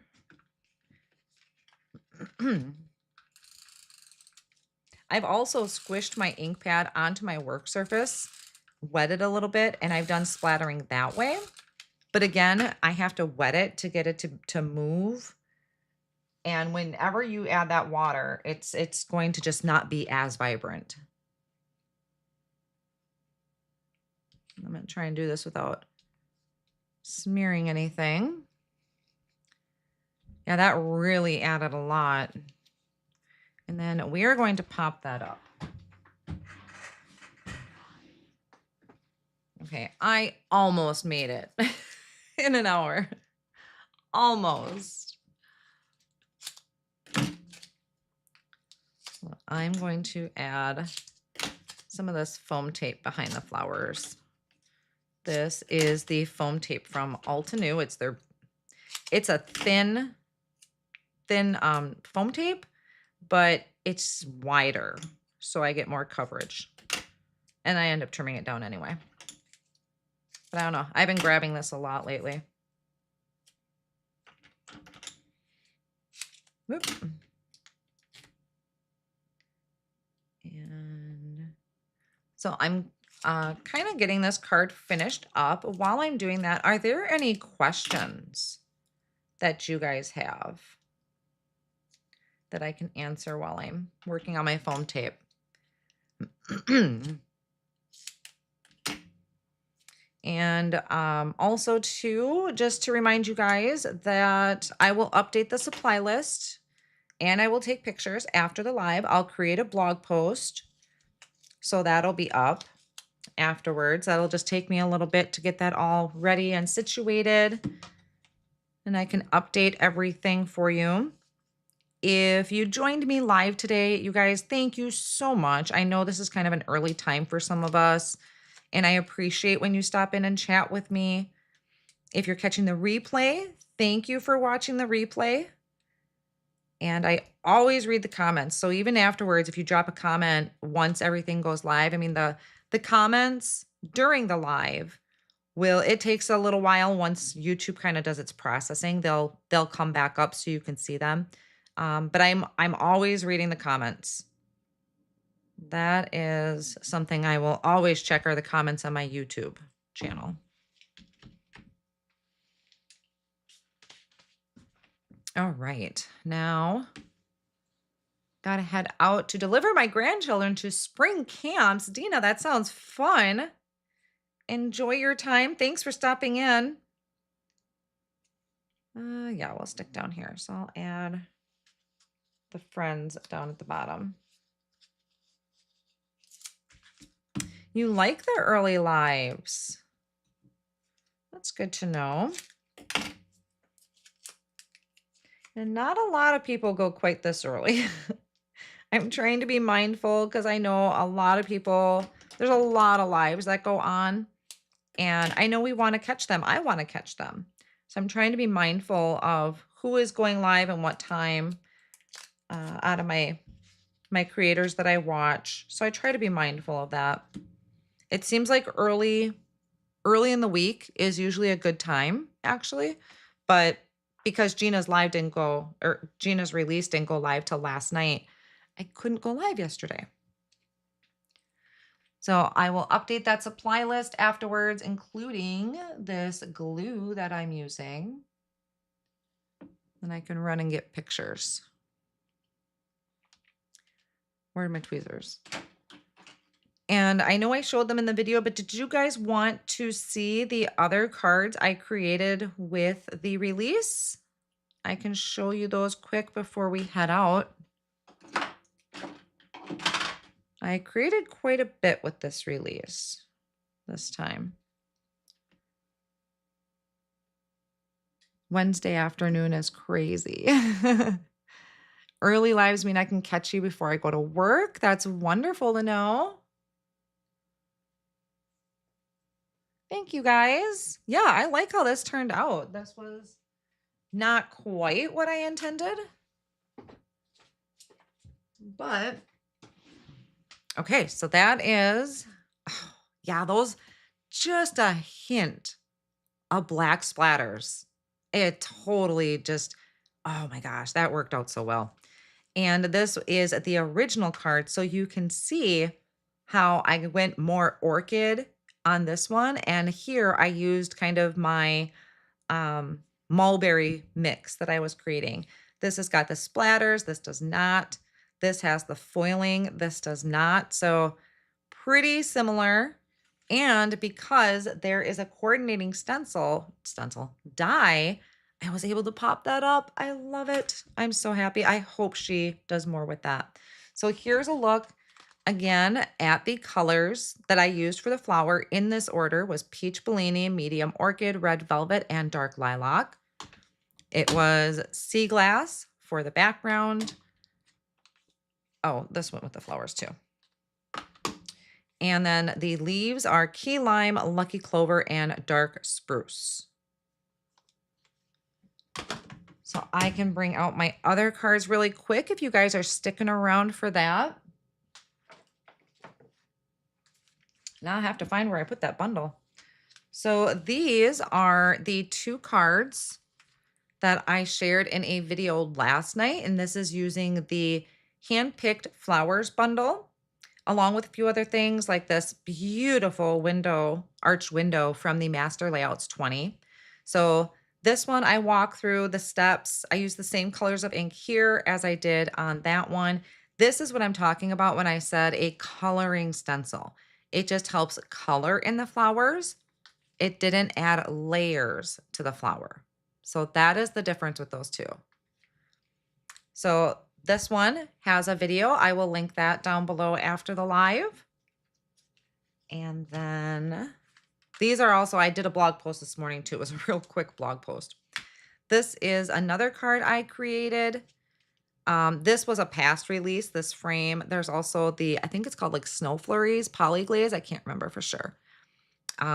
I've also squished my ink pad onto my work surface, wet it a little bit, and I've done splattering that way. But again, I have to wet it to get it to move. And whenever you add that water, it's going to just not be as vibrant. I'm going to try and do this without smearing anything. Yeah, that really added a lot. And then we are going to pop that up. Okay, I almost made it in an hour. Almost. So I'm going to add some of this foam tape behind the flowers. This is the foam tape from Altenew. It's a thin foam tape, but it's wider, so I get more coverage. And I end up trimming it down anyway. But I don't know. I've been grabbing this a lot lately. Whoop. And so I'm kind of getting this card finished up. While I'm doing that, are there any questions that you guys have that I can answer while I'm working on my foam tape? And also too, just to remind you guys that I will update the supply list and I will take pictures after the live. I'll create a blog post, so that'll be up afterwards. That'll just take me a little bit to get that all ready and situated, and I can update everything for you. If you joined me live today, you guys, thank you so much. I know this is kind of an early time for some of us, and I appreciate when you stop in and chat with me. If you're catching the replay, thank you for watching the replay. And I always read the comments. So even afterwards, if you drop a comment once everything goes live, I mean, the comments during the live it takes a little while. Once YouTube kind of does its processing, they'll come back up so you can see them. But I'm always reading the comments. That is something I will always check, are the comments on my YouTube channel. All right, now gotta head out to deliver my grandchildren to spring camps. Dina, that sounds fun. Enjoy your time. Thanks for stopping in. Yeah, we'll stick down here. So I'll add the friends down at the bottom. You like the early lives. That's good to know. And not a lot of people go quite this early. I'm trying to be mindful because I know a lot of people, there's a lot of lives that go on. And I know we want to catch them. I want to catch them. So I'm trying to be mindful of who is going live and what time out of my my creators that I watch. So I try to be mindful of that. It seems like early in the week is usually a good time, actually. But because Gina's release didn't go live till last night, I couldn't go live yesterday. So I will update that supply list afterwards, including this glue that I'm using. Then I can run and get pictures. Where are my tweezers? And I know I showed them in the video, but did you guys want to see the other cards I created with the release? I can show you those quick before we head out. I created quite a bit with this release this time. Wednesday afternoon is crazy. Early lives mean I can catch you before I go to work. That's wonderful to know. Thank you guys. Yeah, I like how this turned out. This was not quite what I intended. But okay, so that is, yeah, those just a hint of black splatters. It totally just, oh my gosh, that worked out so well. And this is the original card. So you can see how I went more orchid on this one. And here I used kind of my mulberry mix that I was creating. This has got the splatters. This does not. This has the foiling. This does not. So pretty similar. And because there is a coordinating stencil die, I was able to pop that up. I love it. I'm so happy. I hope she does more with that. So here's a look again at the colors that I used for the flower in this order was peach Bellini, medium orchid, red velvet, and dark lilac. It was sea glass for the background. Oh, this went with the flowers too. And then the leaves are key lime, lucky clover, and dark spruce. So I can bring out my other cards really quick if you guys are sticking around for that. Now I have to find where I put that bundle. So these are the 2 cards that I shared in a video last night. And this is using the handpicked flowers bundle, along with a few other things like this beautiful arch window from the Master Layouts 20. So this one, I walk through the steps. I use the same colors of ink here as I did on that one. This is what I'm talking about when I said a coloring stencil. It just helps color in the flowers. It didn't add layers to the flower. So that is the difference with those 2. So this one has a video. I will link that down below after the live. And then these are also, I did a blog post this morning too. It was a real quick blog post. This is another card I created. This was a past release, this frame. There's also I think it's called like Snow Flurries, Polyglaze. I can't remember for sure.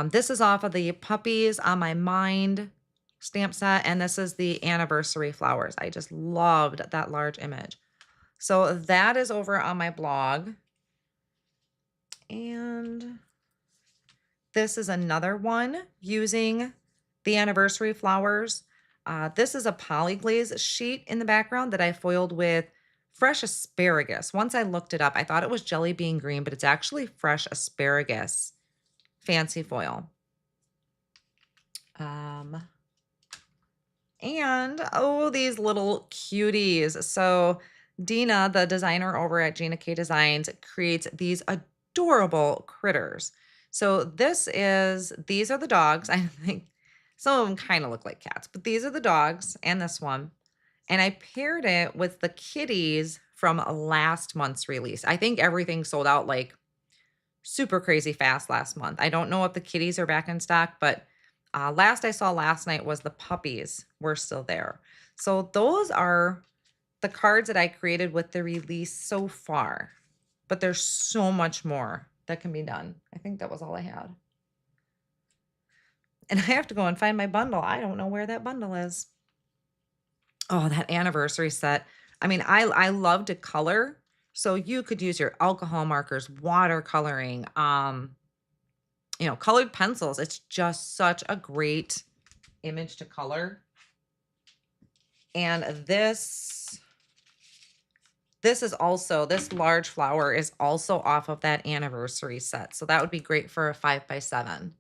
This is off of the Puppies on My Mind stamp set. And this is the anniversary flowers. I just loved that large image. So that is over on my blog. And this is another one using the anniversary flowers. This is a polyglaze sheet in the background that I foiled with fresh asparagus. Once I looked it up, I thought it was jelly bean green, but it's actually fresh asparagus fancy foil. And oh, these little cuties. So Dina, the designer over at Gina K Designs, creates these adorable critters. So these are the dogs. I think some of them kind of look like cats, but these are the dogs and this one. And I paired it with the kitties from last month's release. I think everything sold out like super crazy fast last month. I don't know if the kitties are back in stock, but last I saw last night was the puppies were still there. So those are the cards that I created with the release so far, but there's so much more that can be done. I think that was all I had. And I have to go and find my bundle. I don't know where that bundle is. Oh, that anniversary set. I mean, I love to color So you could use your alcohol markers, watercoloring, colored pencils. It's just such a great image to color. And this is also, this large flower is also off of that anniversary set. So that would be great for a 5x7.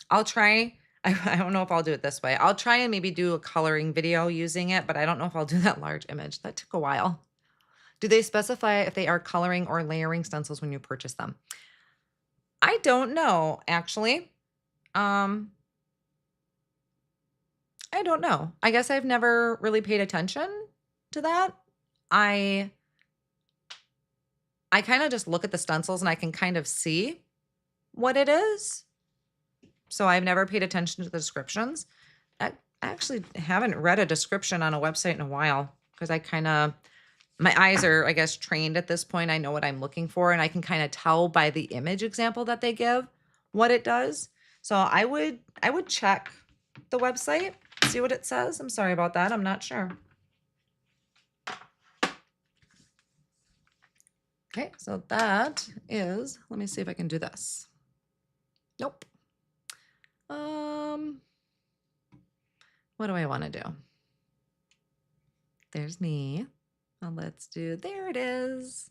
I'll try, I don't know if I'll do it this way. I'll try and maybe do a coloring video using it, but I don't know if I'll do that large image. That took a while. Do they specify if they are coloring or layering stencils when you purchase them? I don't know, actually. I don't know. I guess I've never really paid attention to that. I kind of just look at the stencils and I can kind of see what it is. So I've never paid attention to the descriptions. I actually haven't read a description on a website in a while because my eyes are, I guess, trained at this point. I know what I'm looking for, and I can kind of tell by the image example that they give what it does. So I would check the website, see what it says. I'm sorry about that. I'm not sure. Okay, so that is, let me see if I can do this. Nope. What do I want to do? There's me. Well, let's do, there it is.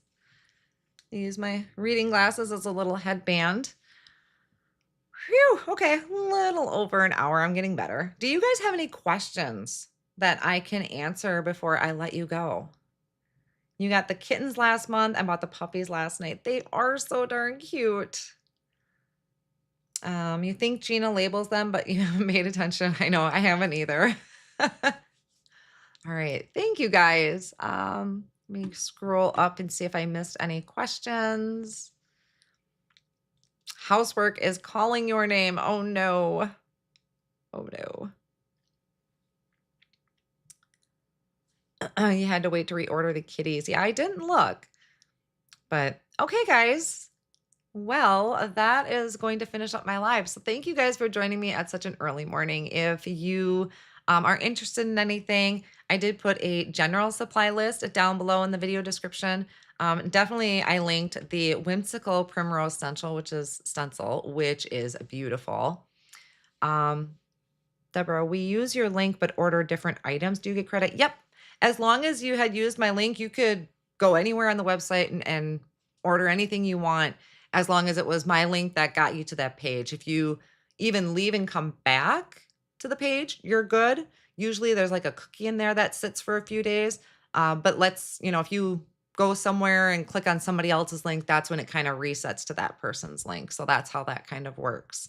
Use my reading glasses as a little headband. Phew, okay, a little over an hour. I'm getting better. Do you guys have any questions that I can answer before I let you go? You got the kittens last month. I bought the puppies last night. They are so darn cute. You think Gina labels them, but you haven't paid attention. I know, I haven't either. All right, thank you guys. Let me scroll up and see if I missed any questions. Housework is calling your name. Oh no. Oh no. You had to wait to reorder the kitties. Yeah, I didn't look. But okay, guys. Well, that is going to finish up my live. So thank you guys for joining me at such an early morning. If you are interested in anything, I did put a general supply list down below in the video description. Definitely, I linked the Whimsical Primrose Stencil, which is beautiful. Deborah, we use your link but order different items. Do you get credit? Yep. As long as you had used my link, you could go anywhere on the website and order anything you want, as long as it was my link that got you to that page. If you even leave and come back to the page, you're good. Usually there's like a cookie in there that sits for a few days. But if you go somewhere and click on somebody else's link, that's when it kind of resets to that person's link. So that's how that kind of works.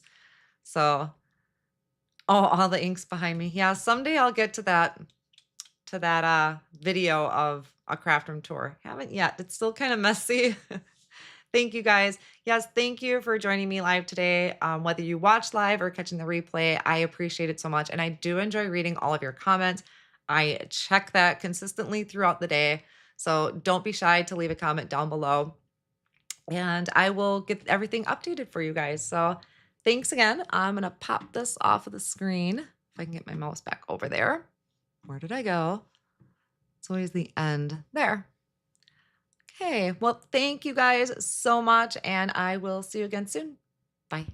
So, oh, all the inks behind me. Yeah, someday I'll get to that video of a craft room tour. Haven't yet. It's still kind of messy. Thank you guys. Yes, thank you for joining me live today. Whether you watch live or catching the replay, I appreciate it so much. And I do enjoy reading all of your comments. I check that consistently throughout the day. So don't be shy to leave a comment down below. And I will get everything updated for you guys. So thanks again. I'm going to pop this off of the screen. If I can get my mouse back over there. Where did I go? It's always the end there. Okay, well, thank you guys so much, and I will see you again soon. Bye.